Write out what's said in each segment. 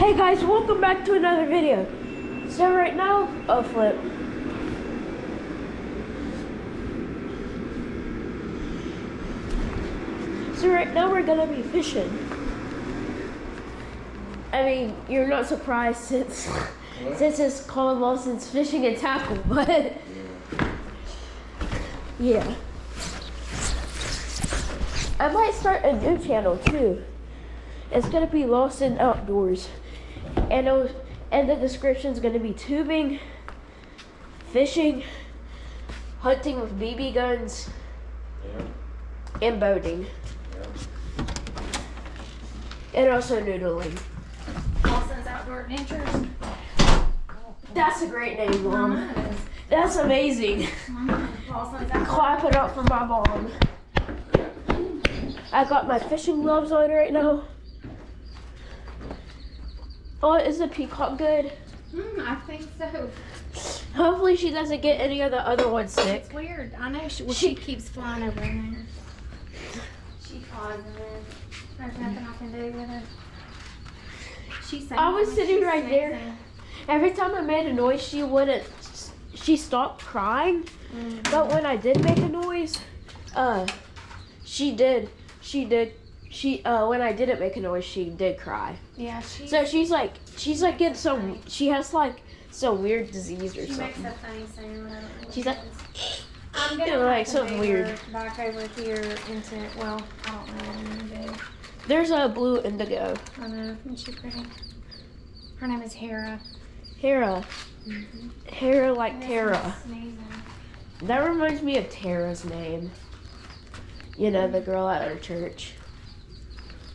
Hey guys, welcome back to another video. So right now, flip. So right now we're gonna be fishing. I mean, you're not surprised since it's called Lawson's Fishing and Tackle, but yeah. I might start a new channel too. It's gonna be Lawson Outdoors, and the description's gonna be tubing, fishing, hunting with BB guns, and boating, and also noodling. Lawson's Outdoor Adventures. That's a great name, Mom. That's amazing. Lawson's Outdoor. Clap it up for my mom. I got my fishing gloves on right now. Oh, is the peacock good? I think so. Hopefully she doesn't get any of the other ones sick. It's weird. I know she keeps flying over in there. She flies in there. There's nothing I can do with her. I was sitting right there. Every time I made a noise, she stopped crying. But when I did make a noise, when I didn't make a noise, she did cry. Yeah, So she's like getting she has like some weird disease or she something. makes a funny sound. I don't know what She's it like, is. I'm gonna like have to something move weird. her back over here into, well, I don't know what I'm gonna do. There's a blue indigo. I know, isn't she pretty? Her name is Hera. Hera. Hera like This Tara. one's sneezing. That reminds me of Tara's name. You know, the girl at our church.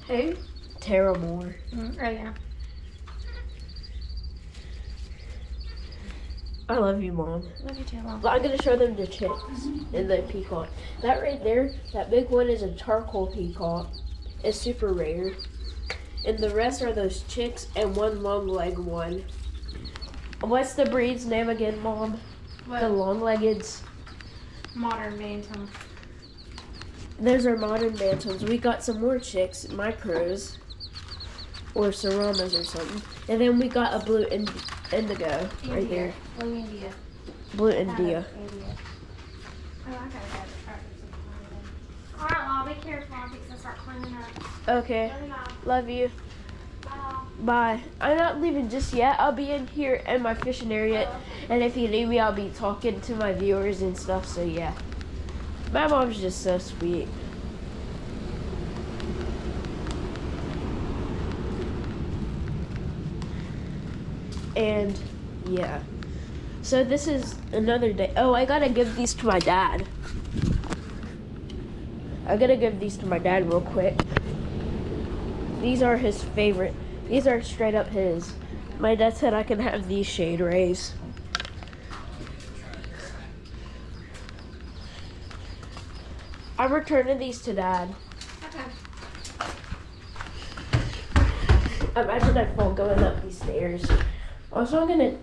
Who? Tara Moore. Oh yeah. I love you, Mom. Love you too, Mom. I'm gonna show them the chicks and the peacock. That right there, that big one is a charcoal peacock. It's super rare. And the rest are those chicks and one long leg one. What's the breed's name again, Mom? What? The long-leggeds. Modern bantam. Those are modern bantams. We got some more chicks, micros, or serramas or something. And then we got a blue indigo right there. Blue India. Blue India. Oh, I gotta have it practice. Alright, Law, be careful. I'm fixing to start cleaning up. Okay. Love you, Mom. Love you. Bye. Bye. I'm not leaving just yet. I'll be in here in my fishing area. And if you need me, I'll be talking to my viewers and stuff. So, yeah. My mom's just so sweet. And yeah. So this is another day. Oh, I gotta give these to my dad. I gotta give these to my dad real quick. These are his favorite. These are straight up his. My dad said I can have these shade rays. I'm returning these to Dad. Okay. Imagine I fall going up these stairs. Also, I'm gonna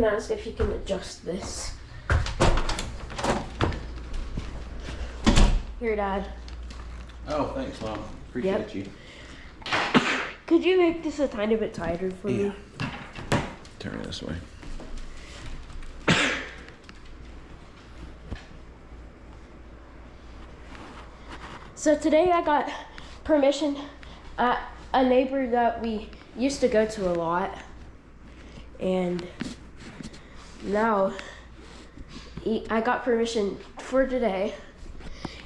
ask if you can adjust this. Here, Dad. Oh, thanks, Mom. Appreciate you. Could you make this a tiny bit tighter for me? Turn it this way. So today I got permission at a neighbor that we used to go to a lot. And now I got permission for today.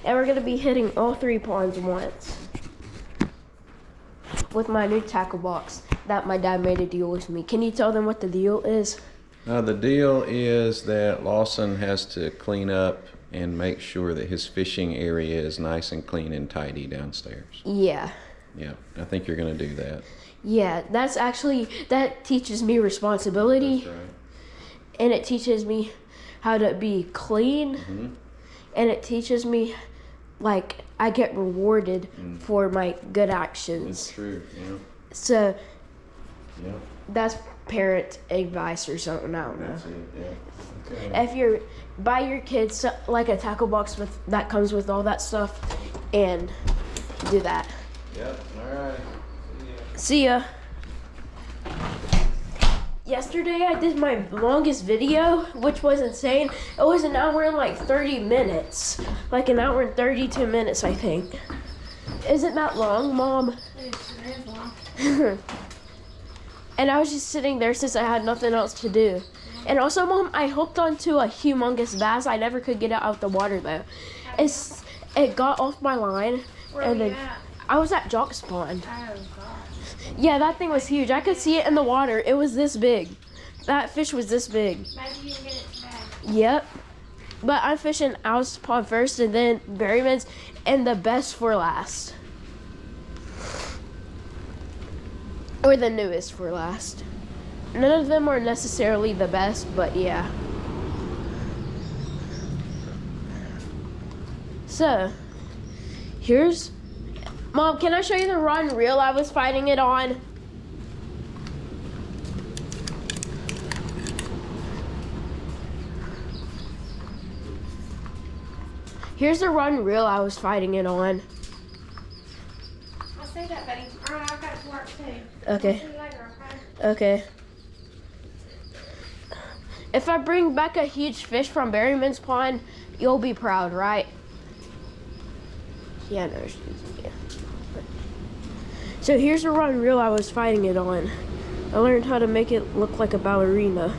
And we're gonna be hitting all 3 ponds once with my new tackle box that my dad made a deal with me. Can you tell them what the deal is? The deal is that Lawson has to clean up and make sure that his fishing area is nice and clean and tidy downstairs. Yeah. Yeah, I think you're going to do that. Yeah, that teaches me responsibility. That's right. And it teaches me how to be clean. And it teaches me, like, I get rewarded for my good actions. It's true, yeah. So Yeah, that's parent advice or something, I don't know. that's it, yeah. Okay. If you're buy your kids like a tackle box that comes with all that stuff, and do that. Yep, all right. See ya. yesterday I did my longest video, which was insane. It was an hour and like 30 minutes. Like an hour and 32 minutes, I think. Isn't that long, Mom? It is long. And I was just sitting there since I had nothing else to do. And also, Mom, I hooked onto a humongous bass. I never could get it out the water though. It got off my line. Where and were you then at? I was at Jock's Pond. Oh, gosh. Yeah, that thing was huge. I could see it in the water. It was this big. That fish was this big. Maybe you can get it today. Yep. But I'm fishing Al's Pond first and then Berryman's, and the best for last. Or the newest for last. None of them are necessarily the best, but yeah. So, here's... Mom, can I show you the rod and reel I was fighting it on? Here's the rod and reel I was fighting it on. I'll say that, buddy. All right, I've got to work too. Okay. See you later, okay? Okay. If I bring back a huge fish from Berryman's Pond, you'll be proud, right? Yeah, no, yeah. So here's the rod and reel I was fighting it on. I learned how to make it look like a ballerina.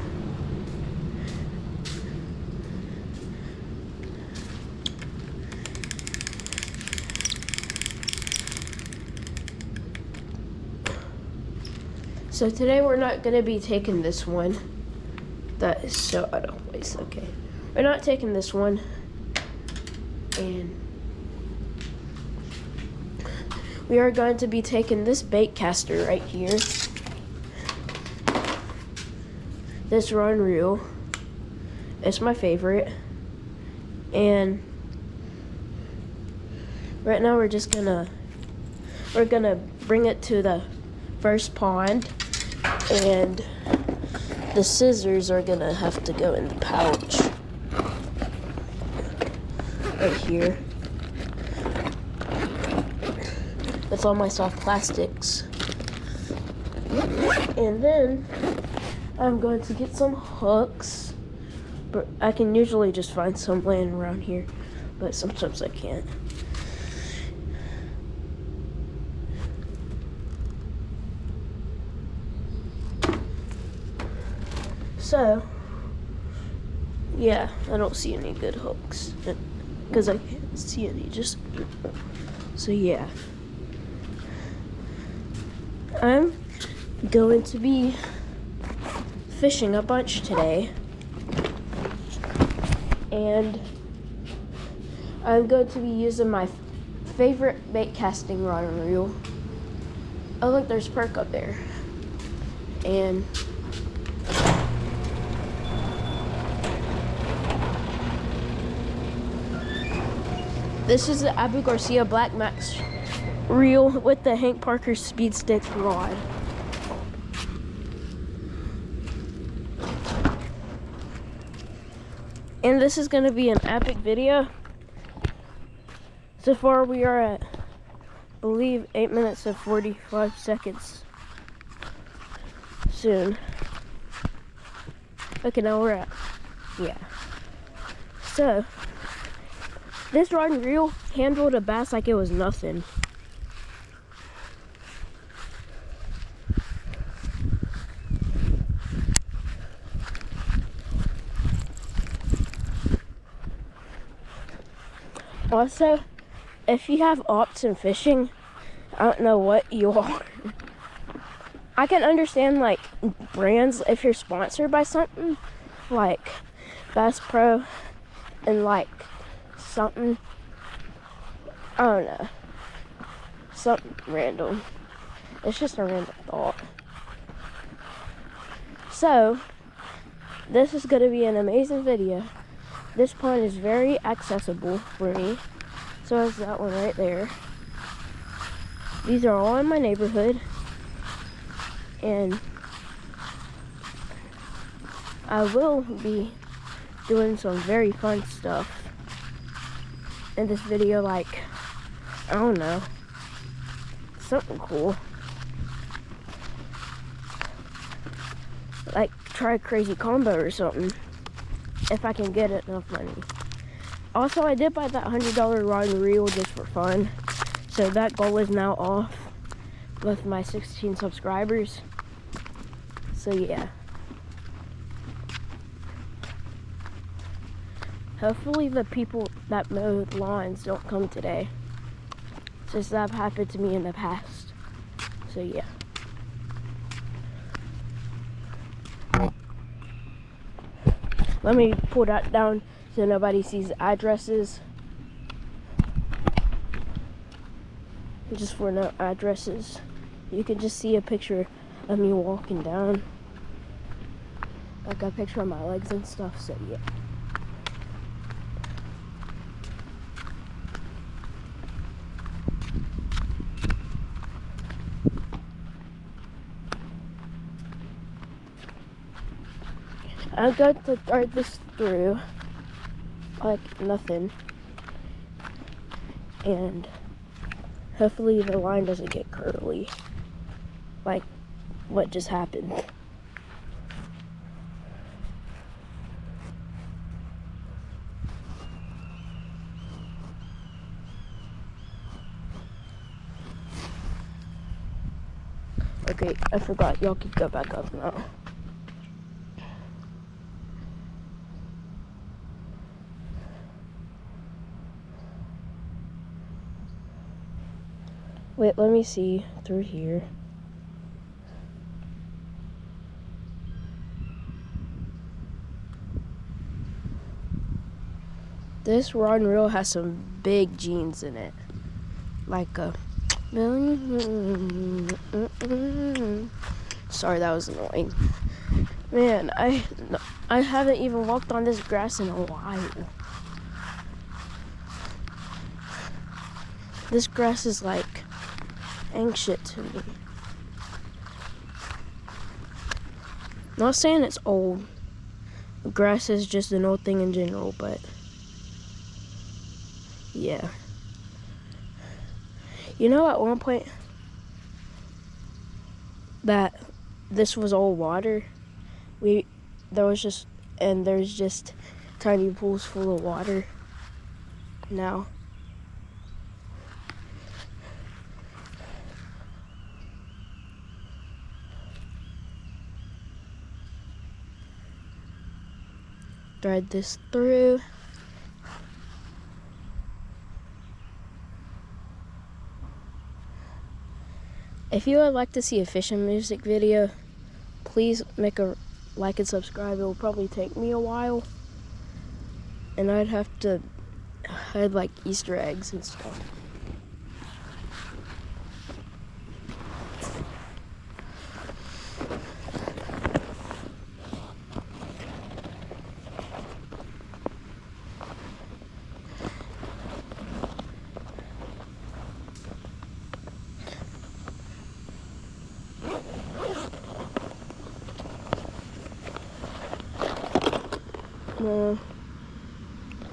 So today we're not gonna be taking this one. That is so out of place, okay. We're not taking this one. And we are going to be taking this bait caster right here. This rod and reel. It's my favorite. And right now we're gonna bring it to the first pond, and the scissors are gonna have to go in the pouch right here with all my soft plastics. And then I'm going to get some hooks, but I can usually just find some laying around here, but sometimes I can't. So, yeah, I don't see any good hooks because I can't see any, so yeah. I'm going to be fishing a bunch today, and I'm going to be using my favorite bait casting rod and reel. Oh look, there's Perk up there. And this is the Abu Garcia Black Max reel with the Hank Parker Speed Stick rod. And this is going to be an epic video. So far we are at, I believe, 8 minutes and 45 seconds. Soon. Okay, now we're at, yeah. So, this rod and reel handled a bass like it was nothing. Also, if you have ops in fishing, I don't know what you are. I can understand like brands if you're sponsored by something like Bass Pro and like something, I don't know, something random. It's just a random thought. So, this is going to be an amazing video. This pond is very accessible for me. So is that one right there. These are all in my neighborhood. And I will be doing some very fun stuff in this video, like, I don't know, something cool. like try a crazy combo or something if I can get enough money. Also, I did buy that $100 rod and reel just for fun, so that goal is now off with my 16 subscribers. So yeah, hopefully the people that mow lawns don't come today, since that happened to me in the past. So yeah. Let me pull that down so nobody sees the addresses. Just for no addresses. You can just see a picture of me walking down. Like a picture of my legs and stuff, so yeah. I'm going to start this through like nothing, and hopefully the line doesn't get curly like what just happened. Okay, I forgot, y'all can go back up now. Wait, let me see through here. This rod and reel has some big jeans in it. Like a... Sorry, that was annoying. Man, I haven't even walked on this grass in a while. This grass is like anxious to me. Not saying it's old. Grass is just an old thing in general, but yeah. You know, at one point that this was all water. There's just tiny pools full of water now. Thread this through. If you would like to see a fishing music video, please make a like and subscribe. It will probably take me a while, and I'd have to hide like Easter eggs and stuff.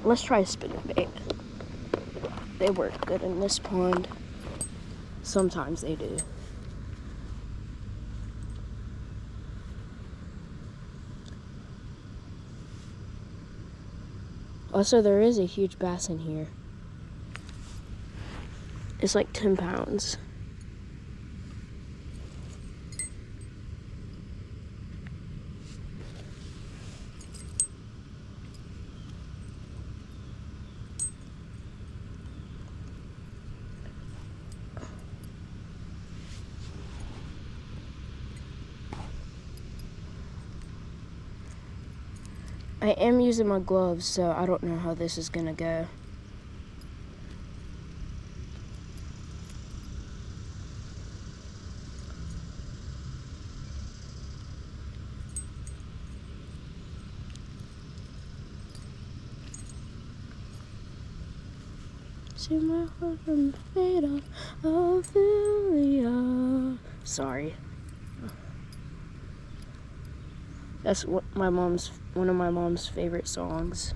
Let's try a spinning bait. They work good in this pond. Sometimes they do. Also, there is a huge bass in here. It's like 10 pounds. I am using my gloves, so I don't know how this is gonna go. See my heart from the fate of Ophelia. Sorry. That's what one of my mom's favorite songs.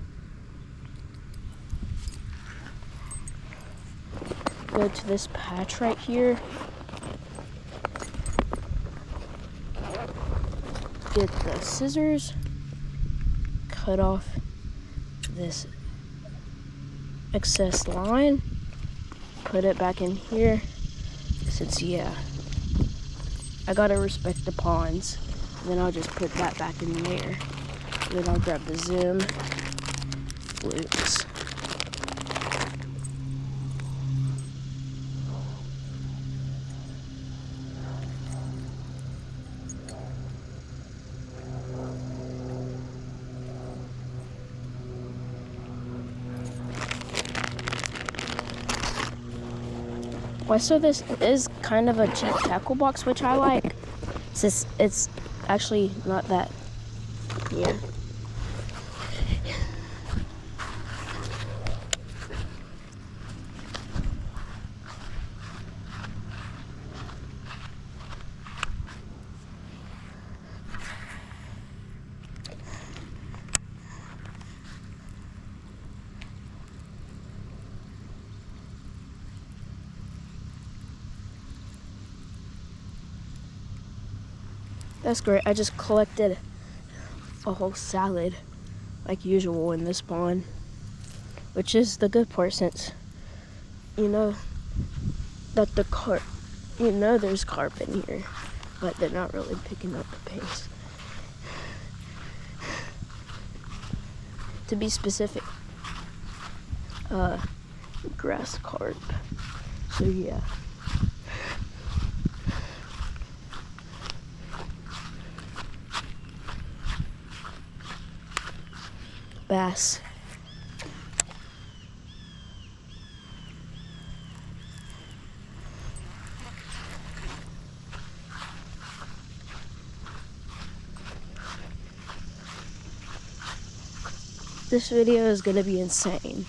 Go to this patch right here. get the scissors, cut off this excess line, put it back in here, since yeah, I gotta respect the ponds. Then I'll just put that back in there. Then I'll grab the Zim flukes. Why, so this is kind of a cheap tackle box, which I like, since it's actually not that, yeah. That's great. I just collected a whole salad, like usual in this pond, which is the good part, since you know that there's carp in here, but they're not really picking up the pace. To be specific, grass carp. So yeah. Bass. This video is gonna be insane.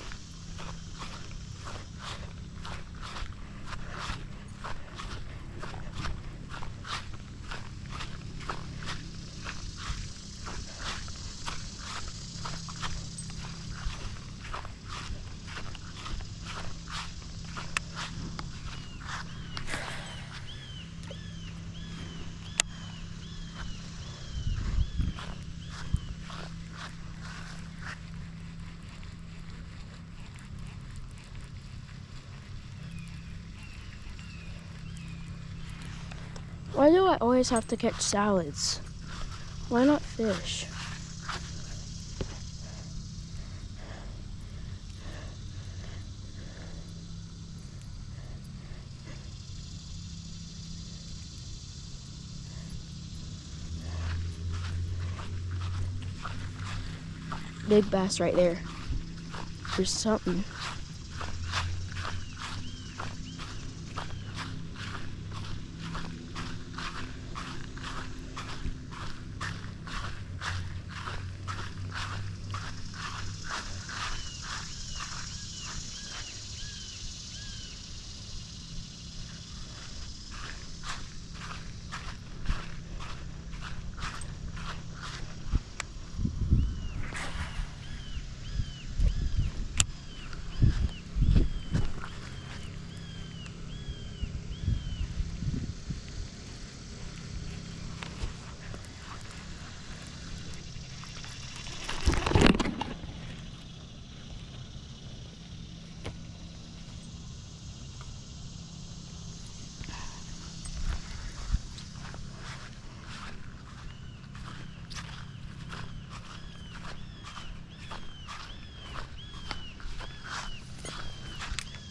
Why do I always have to catch salads? Why not fish? Big bass right there. There's something.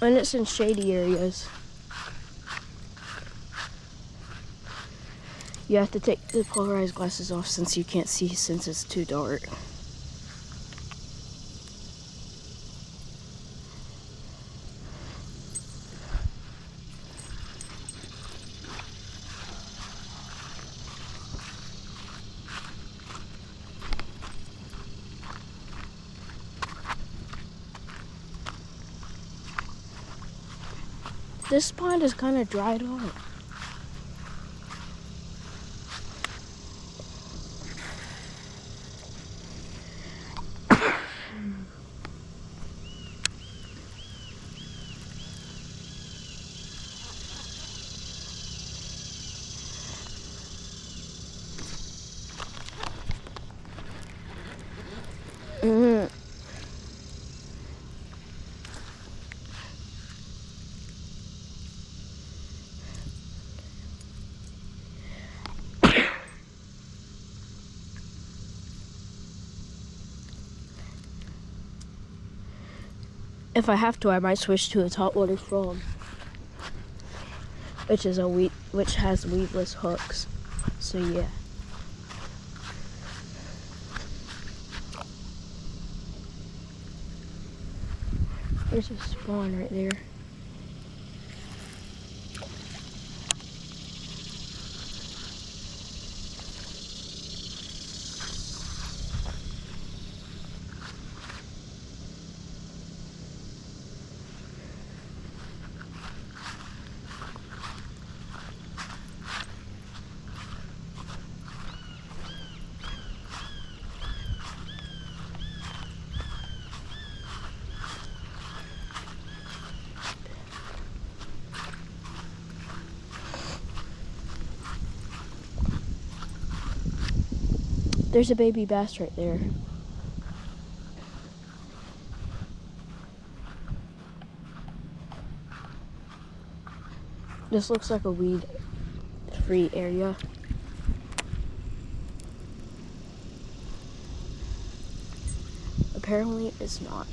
And it's in shady areas. You have to take the polarized glasses off since you can't see since it's too dark. This pond is kind of dried up. Mm. If I have to, I might switch to a saltwater frog, which has weedless hooks. So yeah. There's a spawn right there. There's a baby bass right there. This looks like a weed-free area. Apparently, it's not.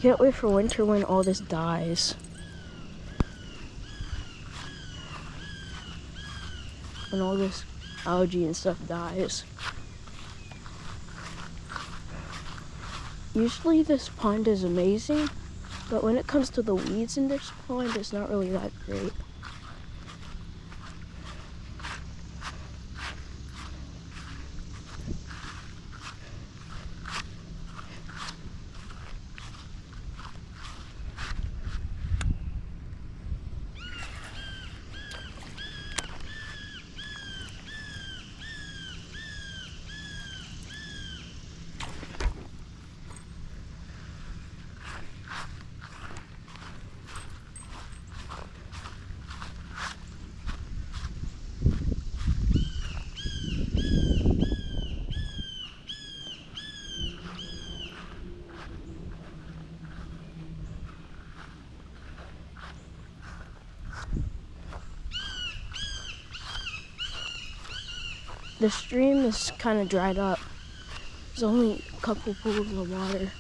Can't wait for winter when all this dies. When all this algae and stuff dies. Usually this pond is amazing, but when it comes to the weeds in this pond, it's not really that great. The stream is kind of dried up. There's only a couple pools of water.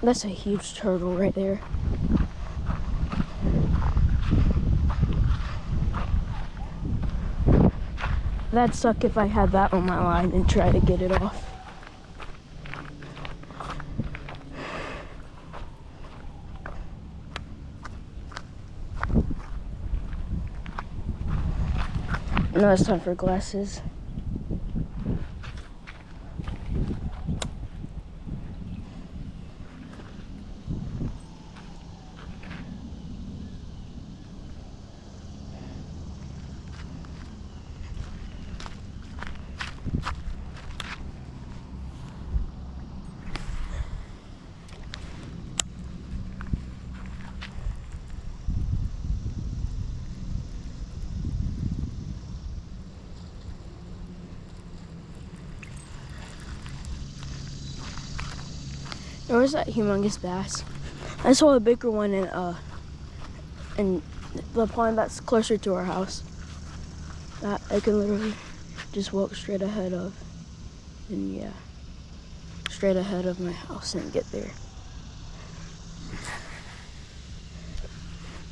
That's a huge turtle right there. That'd suck if I had that on my line and try to get it off. Now it's time for glasses. Where's that humongous bass? I saw a bigger one in the pond that's closer to our house. That I can literally just walk straight ahead of. And yeah, straight ahead of my house and get there.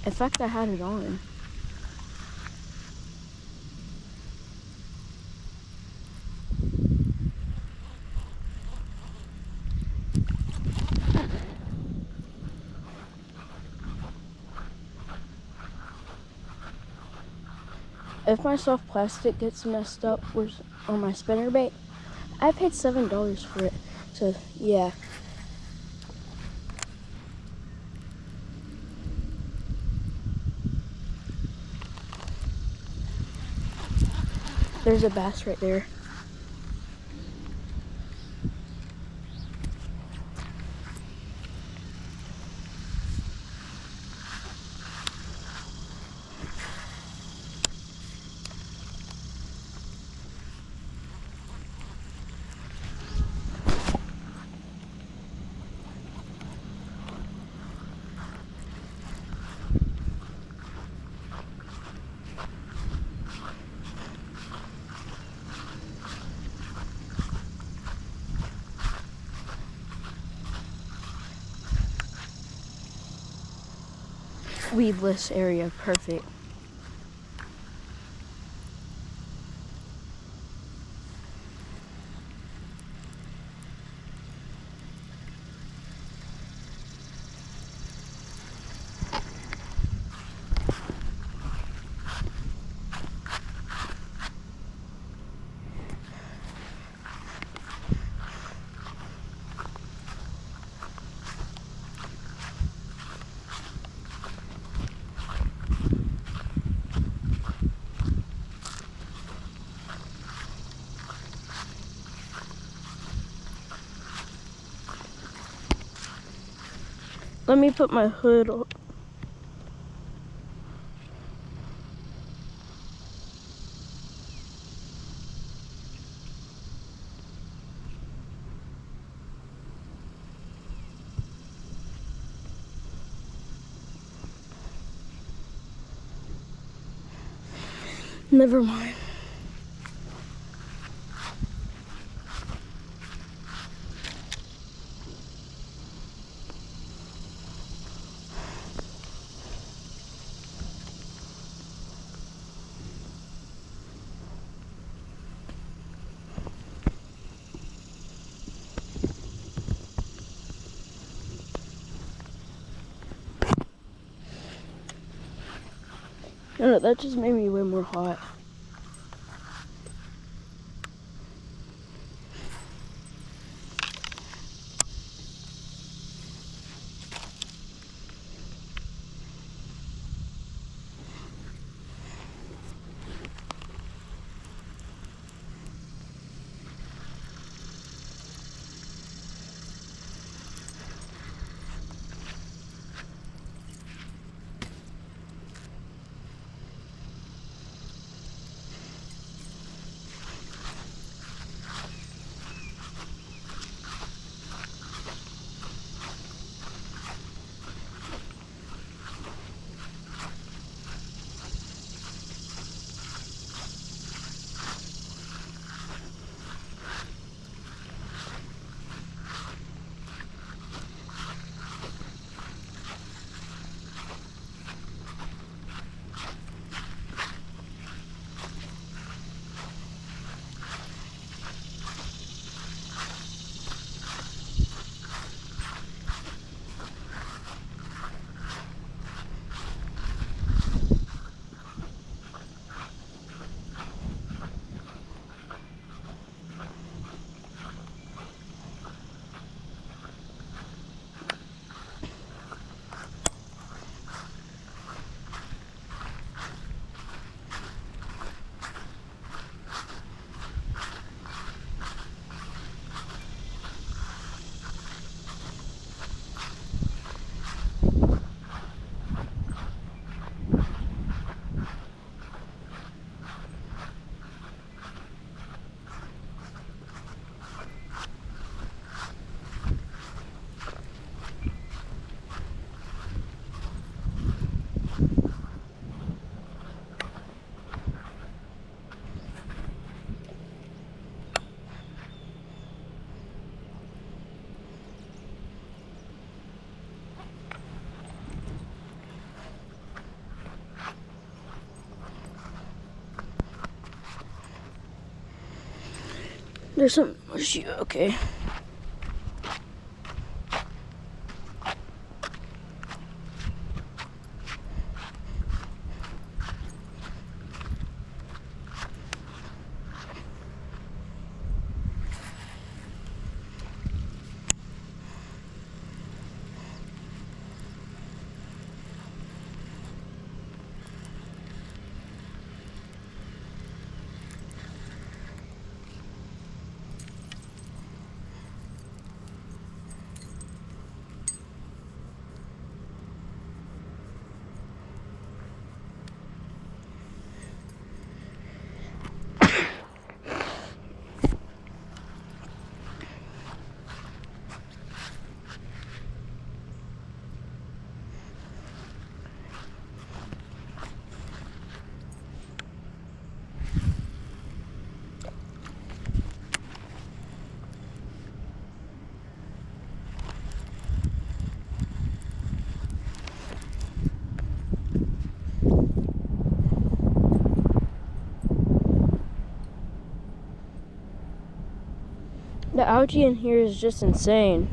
In fact, I had it on. if my soft plastic gets messed up on my spinnerbait, I paid $7 for it. So yeah. There's a bass right there. Weedless area, perfect. Let me put my hood on. Never mind. No, that just made me way more hot. There's some mushy, okay. The algae in here is just insane.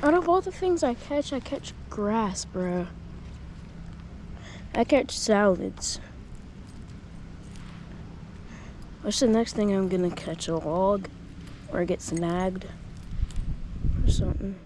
Out of all the things I catch grass, bro. I catch salads. What's the next thing I'm gonna catch? A log? Or get snagged? Or something.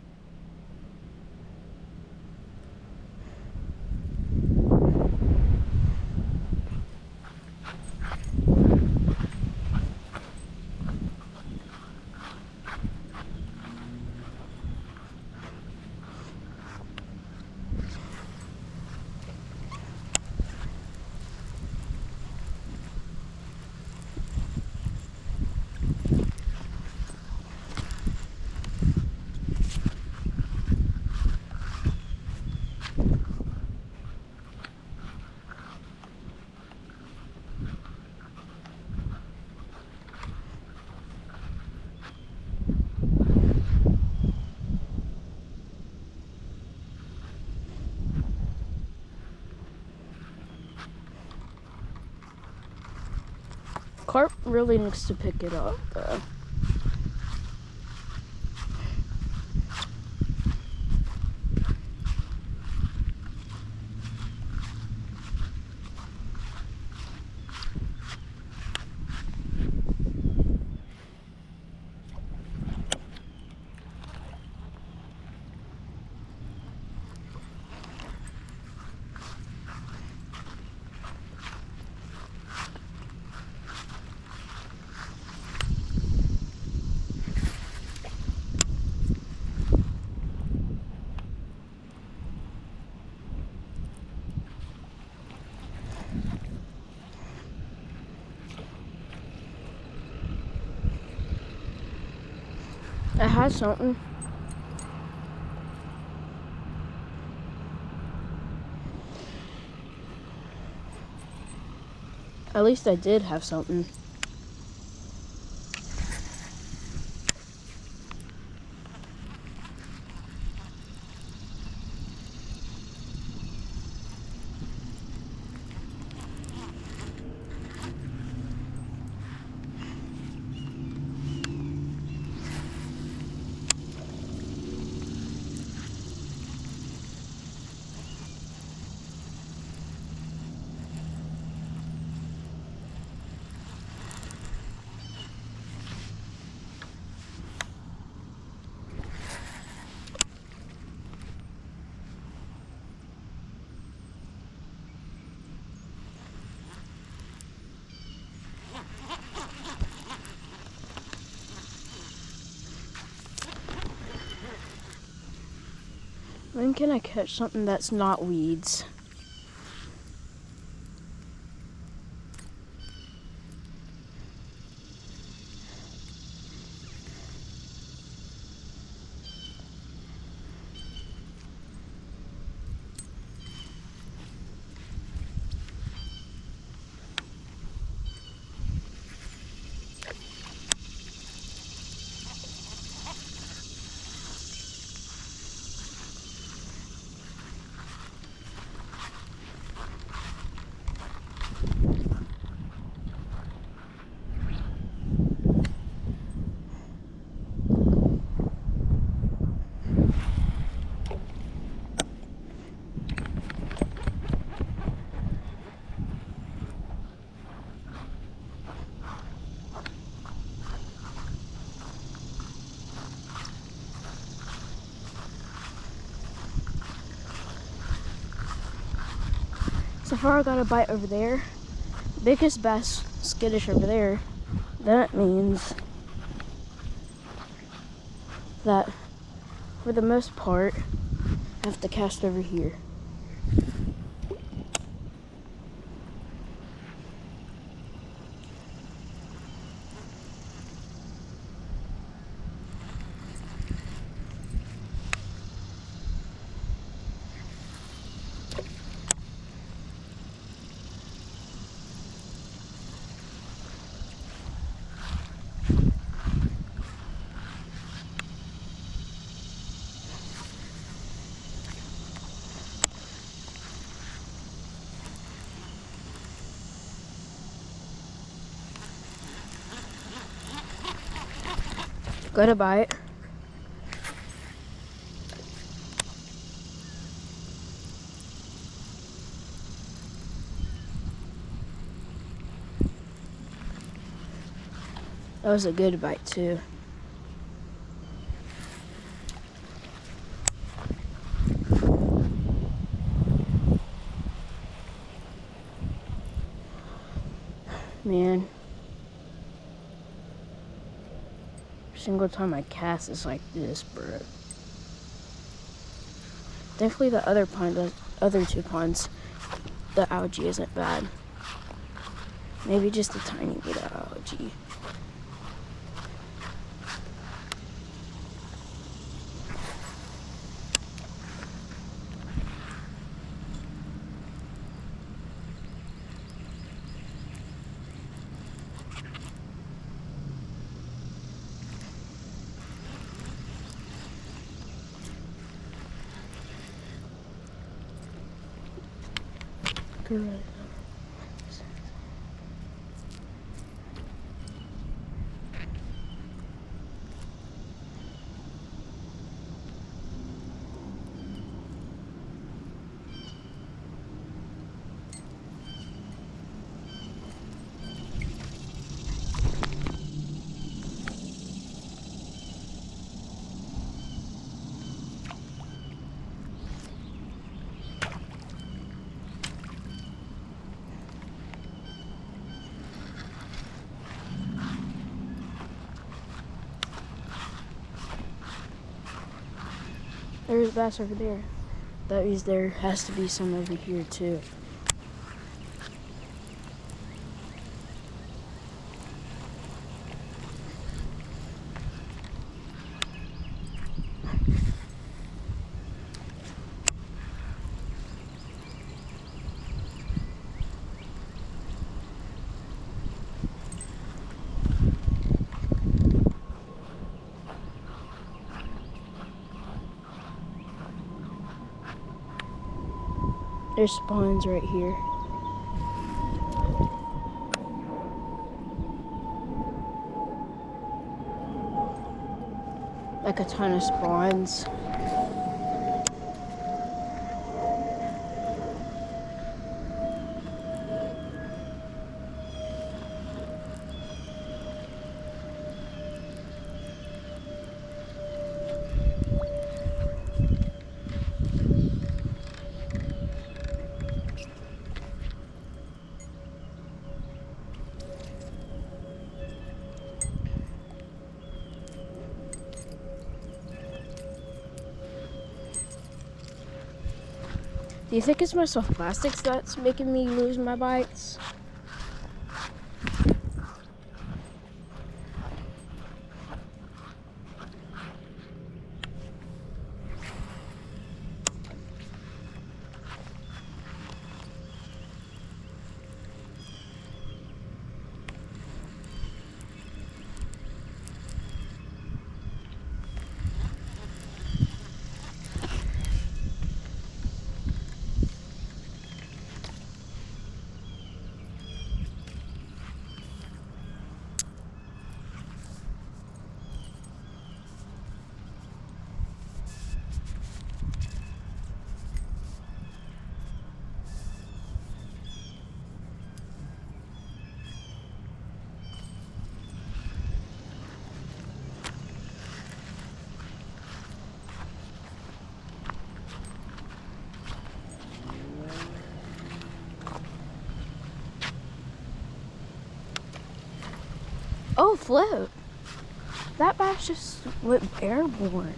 Carp really needs to pick it up, though. It has something. At least I did have something. When can I catch something that's not weeds? far I got a bite over there. Biggest bass skittish over there. That means that for the most part, I have to cast over here. Got a bite. That was a good bite too. Man. Every single time I cast it's like this, bro. Thankfully the other two ponds, the algae isn't bad. Maybe just a tiny bit of algae. Good. There's bass over there. That means there has to be some over here too. There's spawns right here. Like a ton of spawns. Do you think it's my soft plastics that's making me lose my bites? Oh, flip. That bass just went airborne.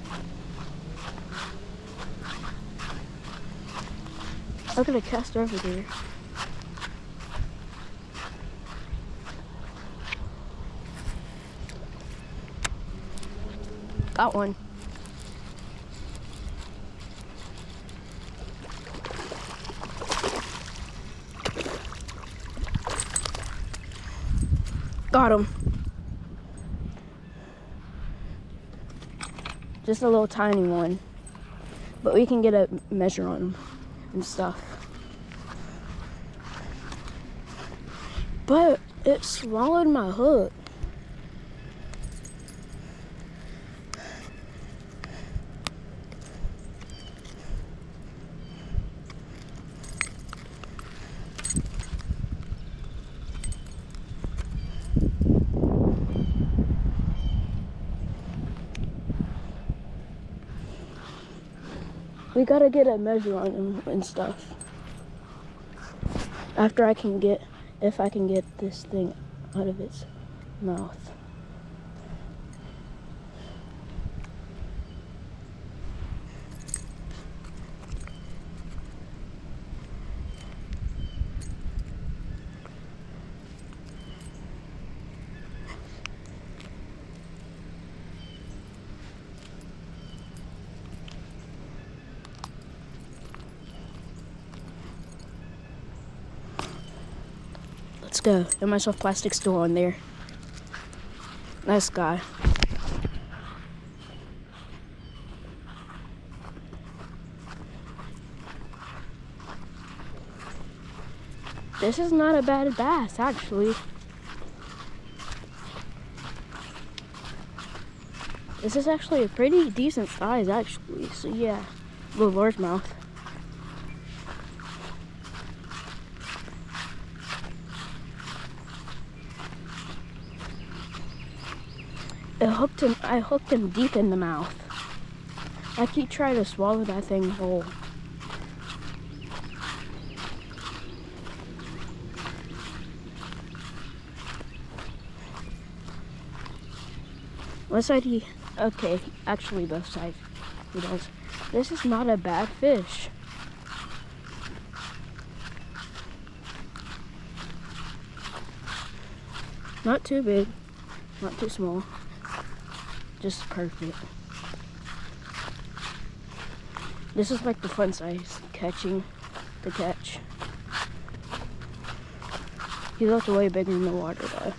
Look at a cast over there. Got one. Got him. Just a little tiny one. But we can get a measure on him and stuff. But it swallowed my hook. We gotta get a measure on him and stuff. After I can get, if I can get this thing out of its mouth. Let's go. Get myself plastic store on there. Nice guy. This is not a bad bass, actually. This is actually a pretty decent size, actually. So yeah, little largemouth. I hooked him deep in the mouth. Like he tried to swallow that thing whole. What side he, okay, actually both sides he does. This is not a bad fish. Not too big, not too small. Just perfect. This is like the fun size catching to catch. He looked way bigger in the water though.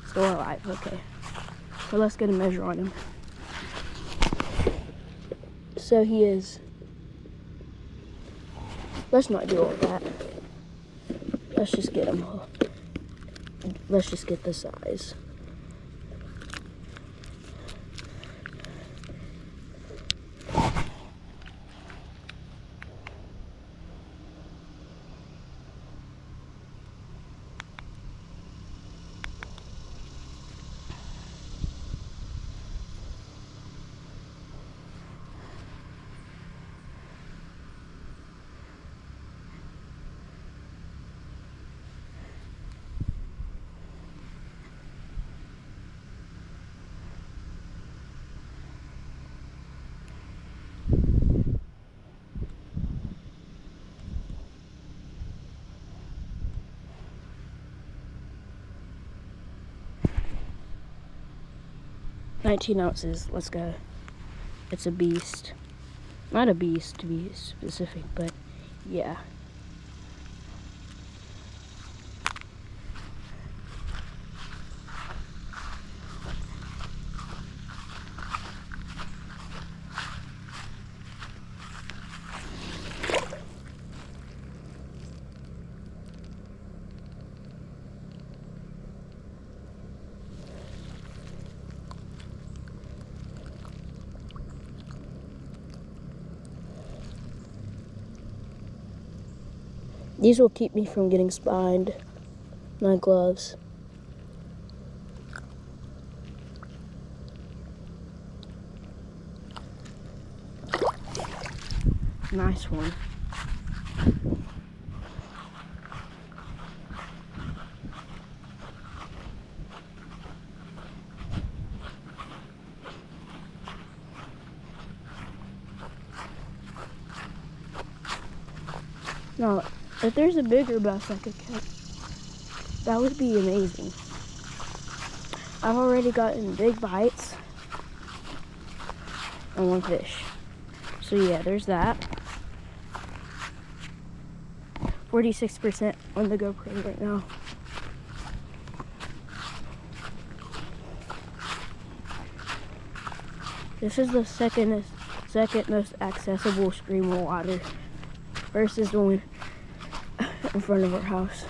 Still alive, okay. So let's get a measure on him. So he is, let's not do all that. Let's just get him. Let's just get the size. $19 ounces, let's go. It's a beast. Not a beast to be specific, but yeah. These will keep me from getting spined. My gloves. Nice one. No, if there's a bigger bass I could catch, that would be amazing. I've already gotten big bites on one fish. So yeah, there's that. 46% on the GoPro right now. This is the second most accessible stream of water versus the one in front of our house.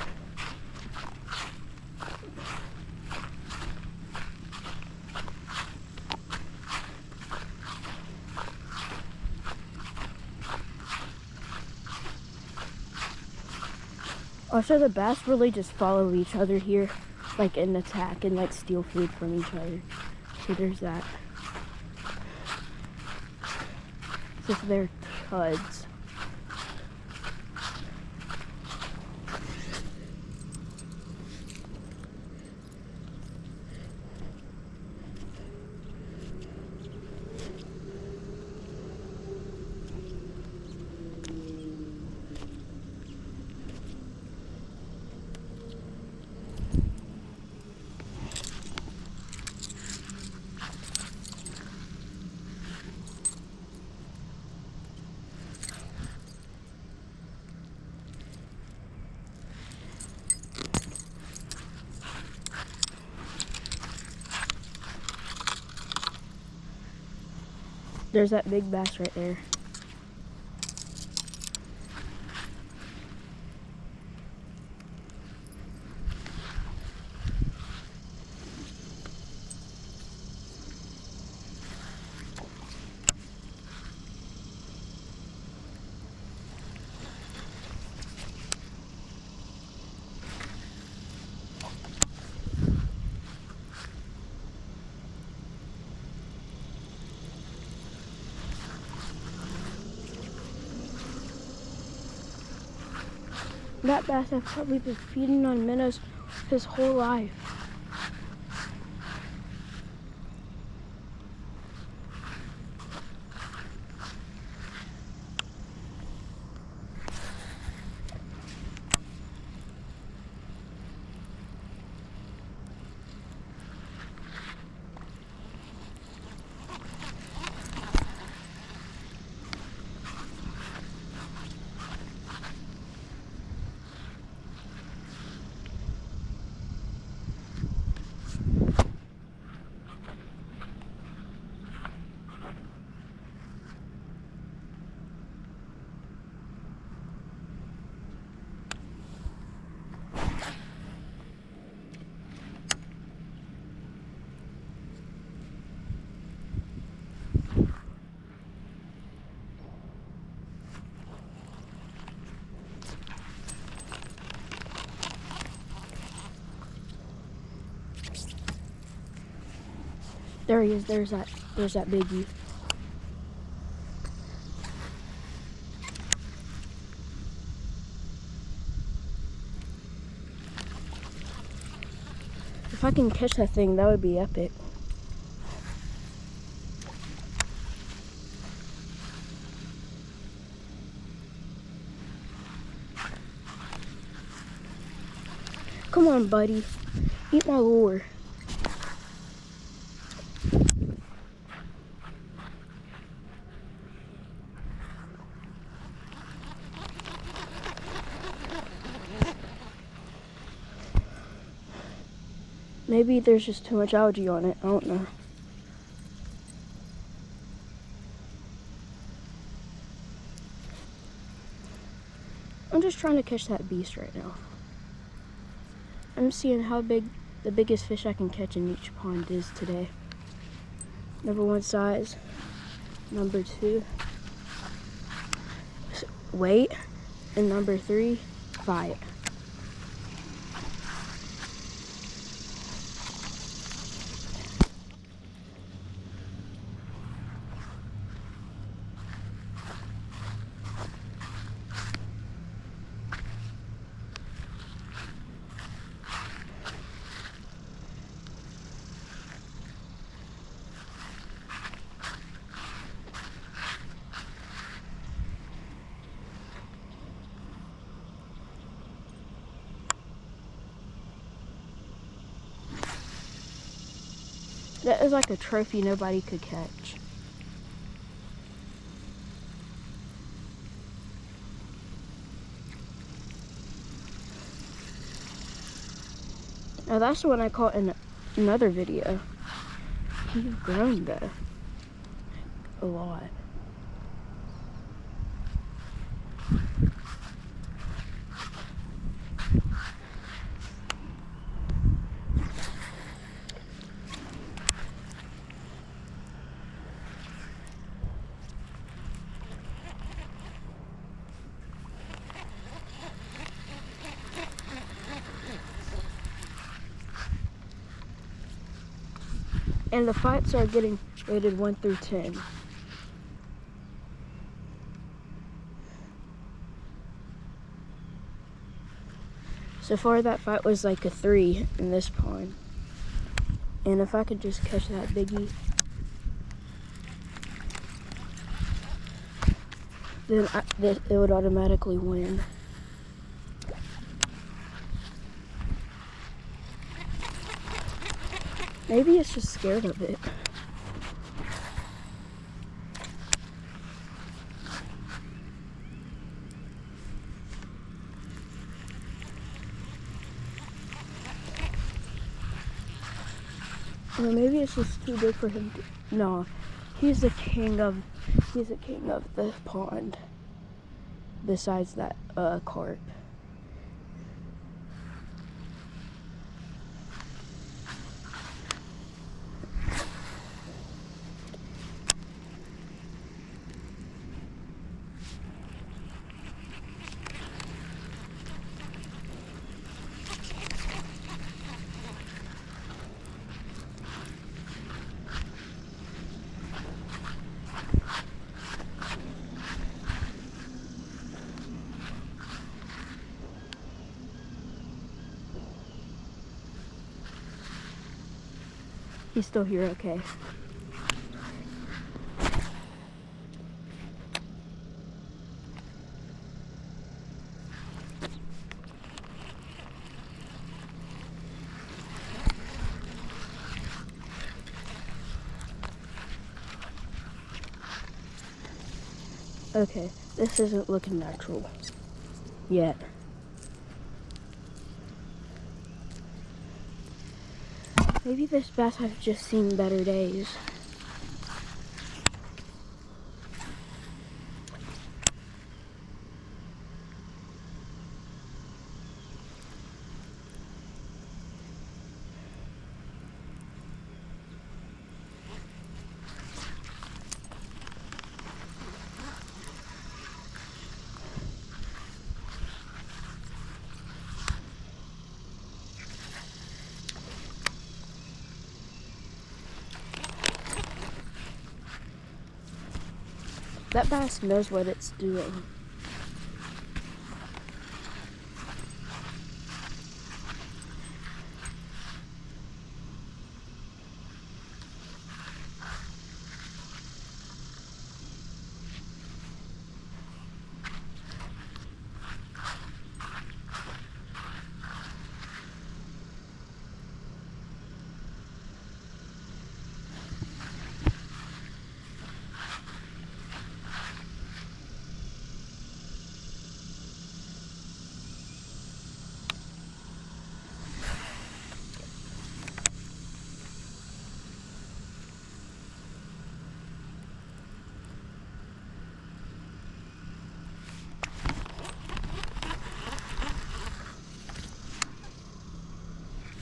Also, the bass really just follow each other here, like and attack and like steal food from each other. So there's that. Just their cuds. There's that big bass right there. That bass has probably been feeding on minnows his whole life. There he is. There's that biggie. If I can catch that thing, that would be epic. Come on, buddy. Eat my lure. Maybe there's just too much algae on it. I don't know. I'm just trying to catch that beast right now. I'm seeing how big the biggest fish I can catch in each pond is today. Number 1, size. Number 2, weight. And number 3, fight. That is like a trophy nobody could catch. Now that's the one I caught in another video. He's grown though. A lot. And the fights are getting rated 1 through 10. So far that fight was like a 3 in this pond. And if I could just catch that biggie, then it would automatically win. Maybe it's just scared of it. Or maybe it's just too big for him to, no, he's the king of the pond. Besides that carp. He's still here, okay. Okay, this isn't looking natural yet. Maybe this bass has just seen better days. That bass knows what it's doing.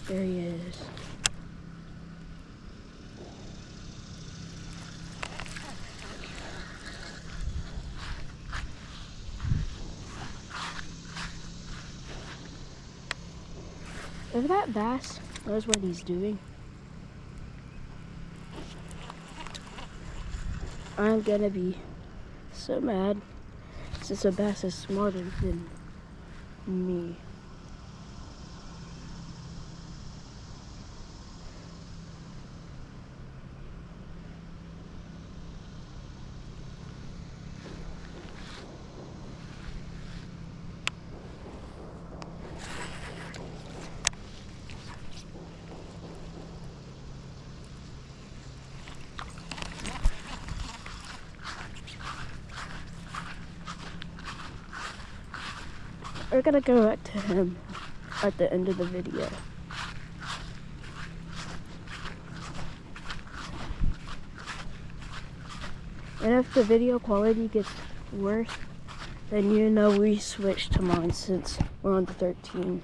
There he is. If that bass knows what he's doing, I'm gonna be so mad since the bass is smarter than me. we're gonna go back to him at the end of the video. And if the video quality gets worse, then you know we switched to mine since we're on the 13.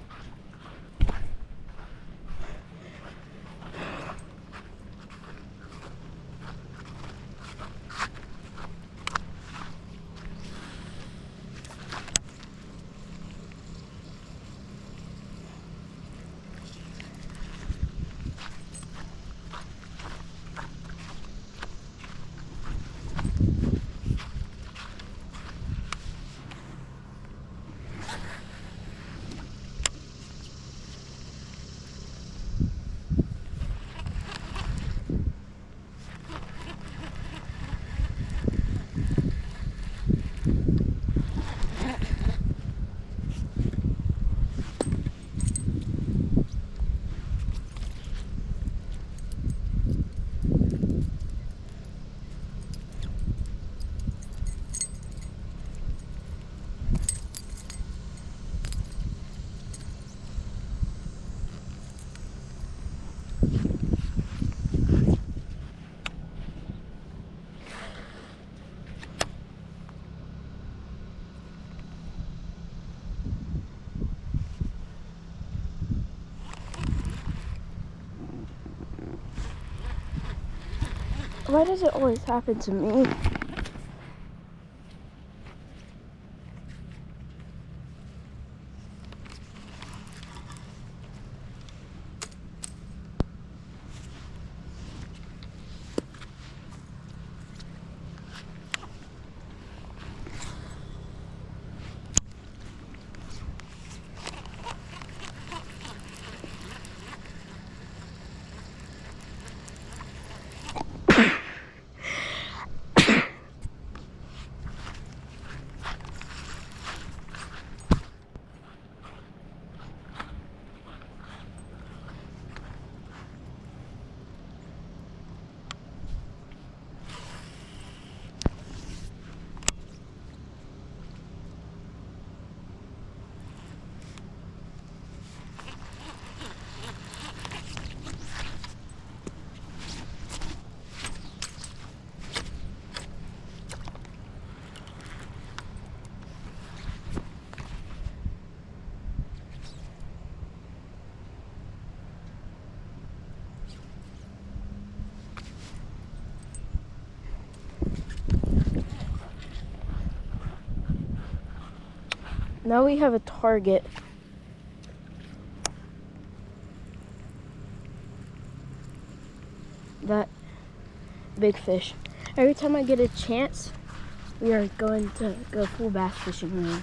Why does it always happen to me? Now we have a target. That big fish. Every time I get a chance, we are going to go full bass fishing now.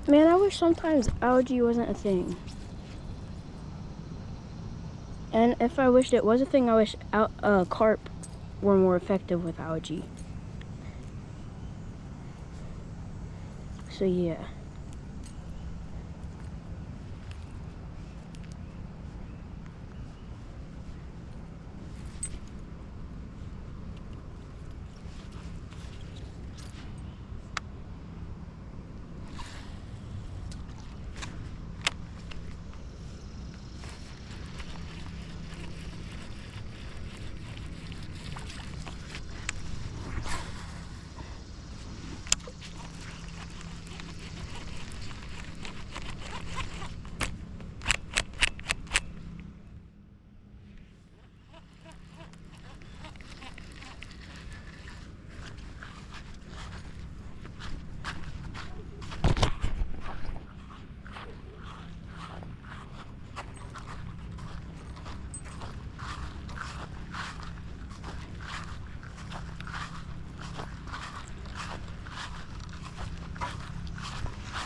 Man, I wish sometimes algae wasn't a thing. And if I wished it was a thing, I wish carp were more effective with algae. So yeah.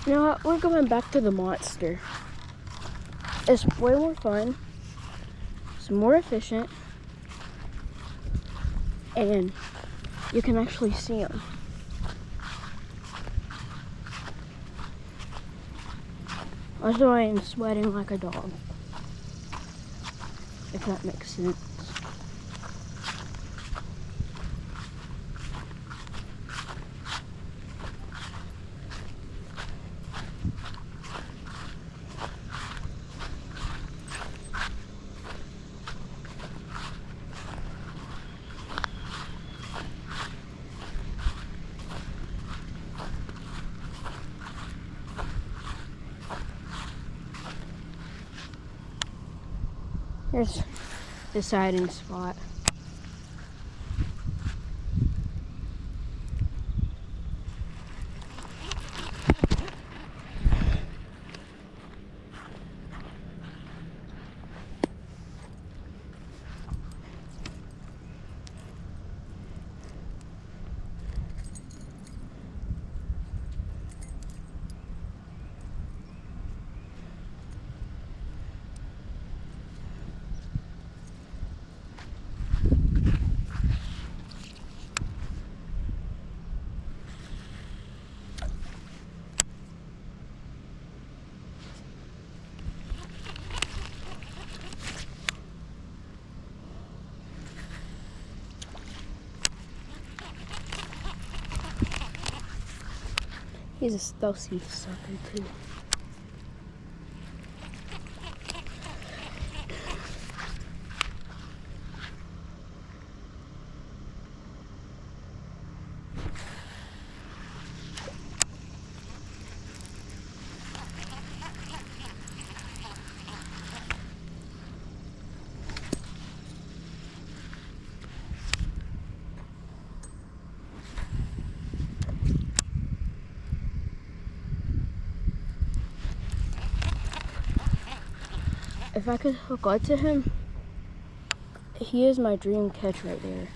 You know what? We're going back to the monster. It's way more fun. It's more efficient. And you can actually see them. That's why I'm sweating like a dog. If that makes sense. Here's the siding spot. He's a stealthy sucker too. If I could hook on to him, he is my dream catch right there.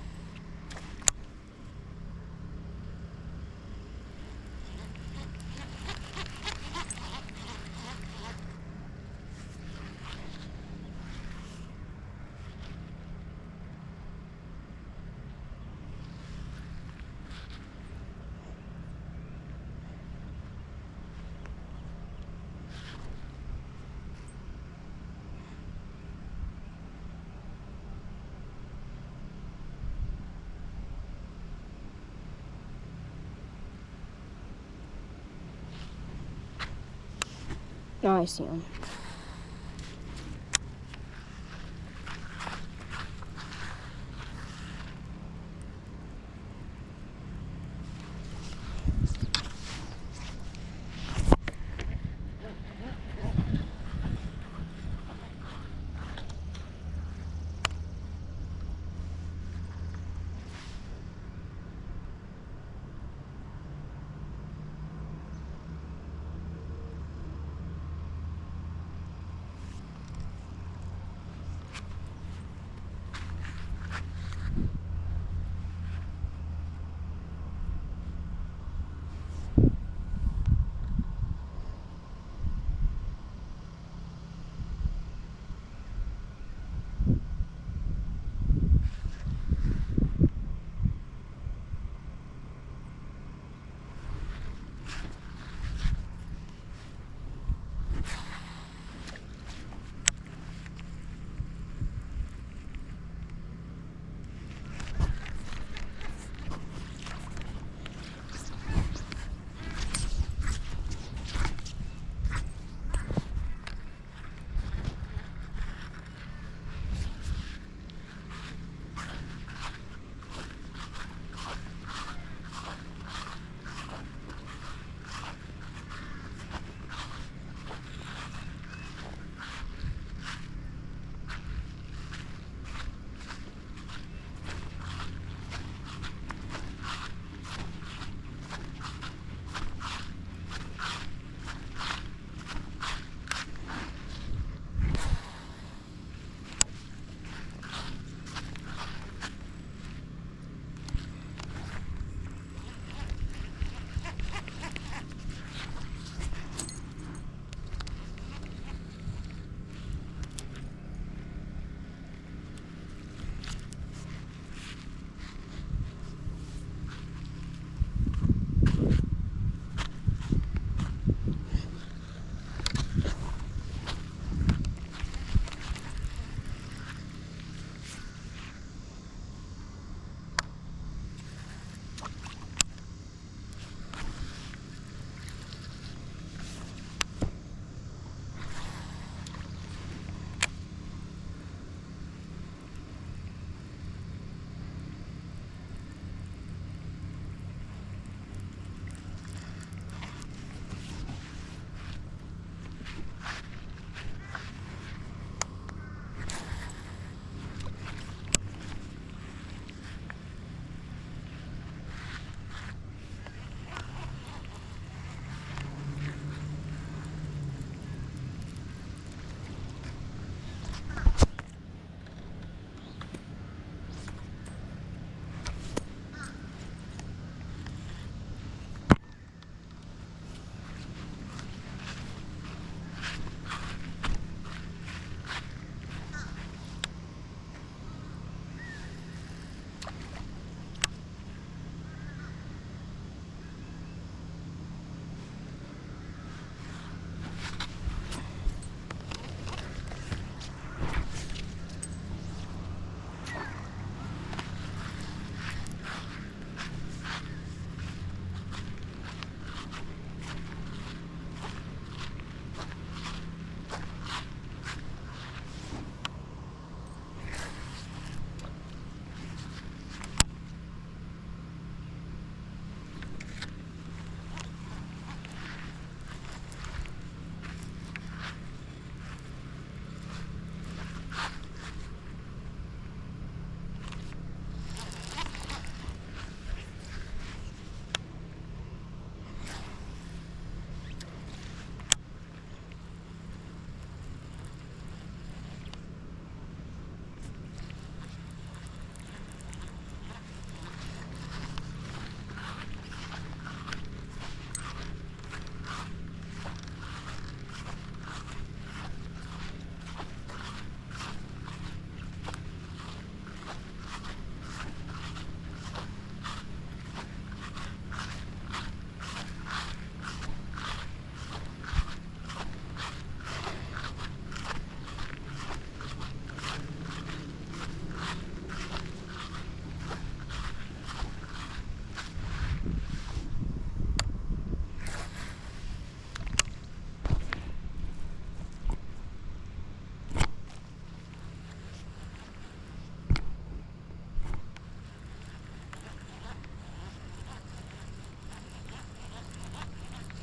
Now I see him.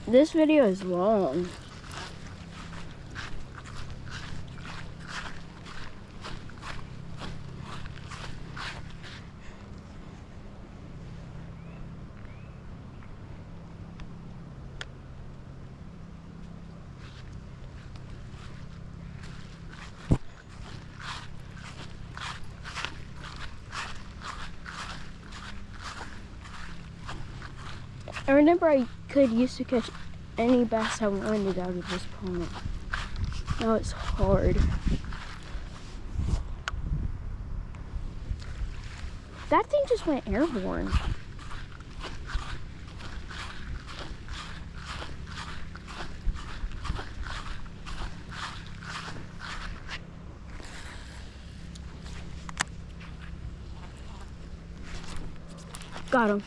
This video is long. I remember I used to catch any bass I wanted out of this pond. Now it's hard. That thing just went airborne. Got him.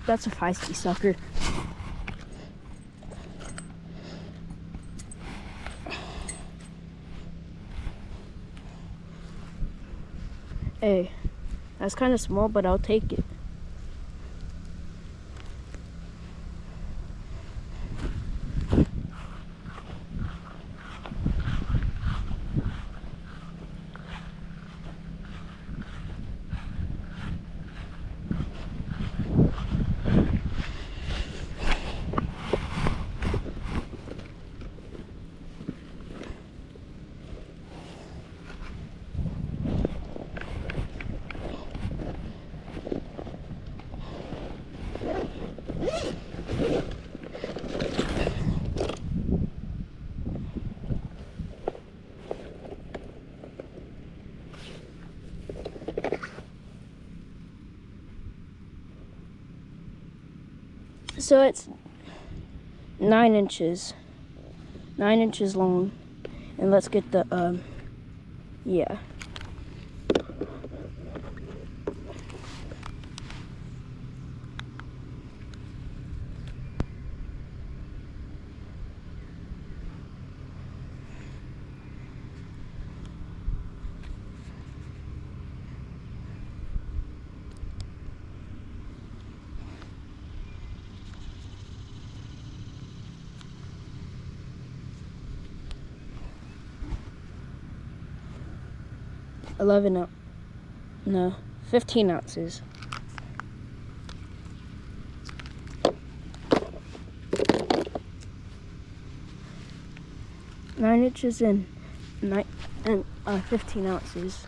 That's a feisty sucker. Hey, that's kind of small, but I'll take it. So it's 9 inches. 9 inches long. And let's get the, yeah. No, 15 ounces. Nine inches and 15 ounces.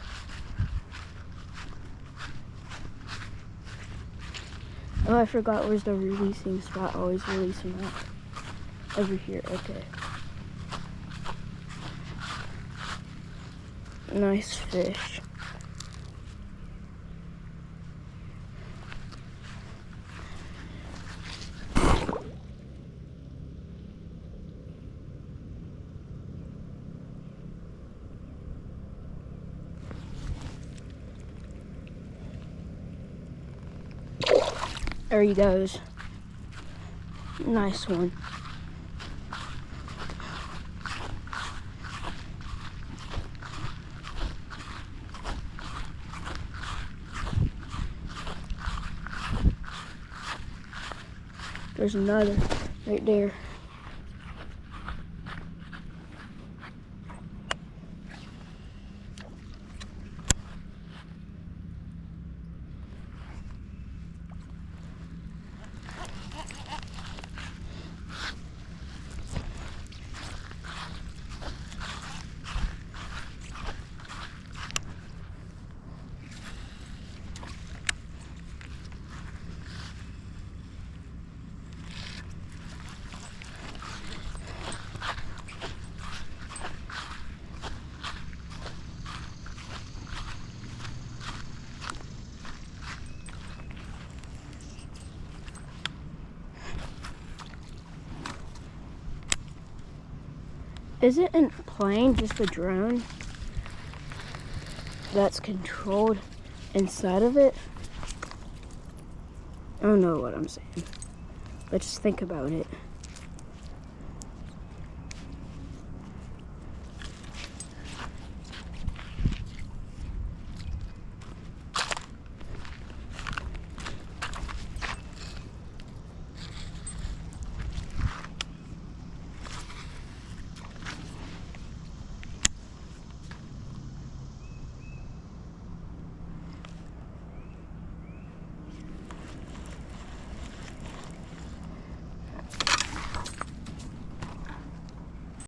Oh, I forgot where's the releasing spot. Always release them out. Over here, okay. Nice fish. There he goes. Nice one. There's another right there. Isn't a plane just a drone that's controlled inside of it? I don't know what I'm saying, but just think about it.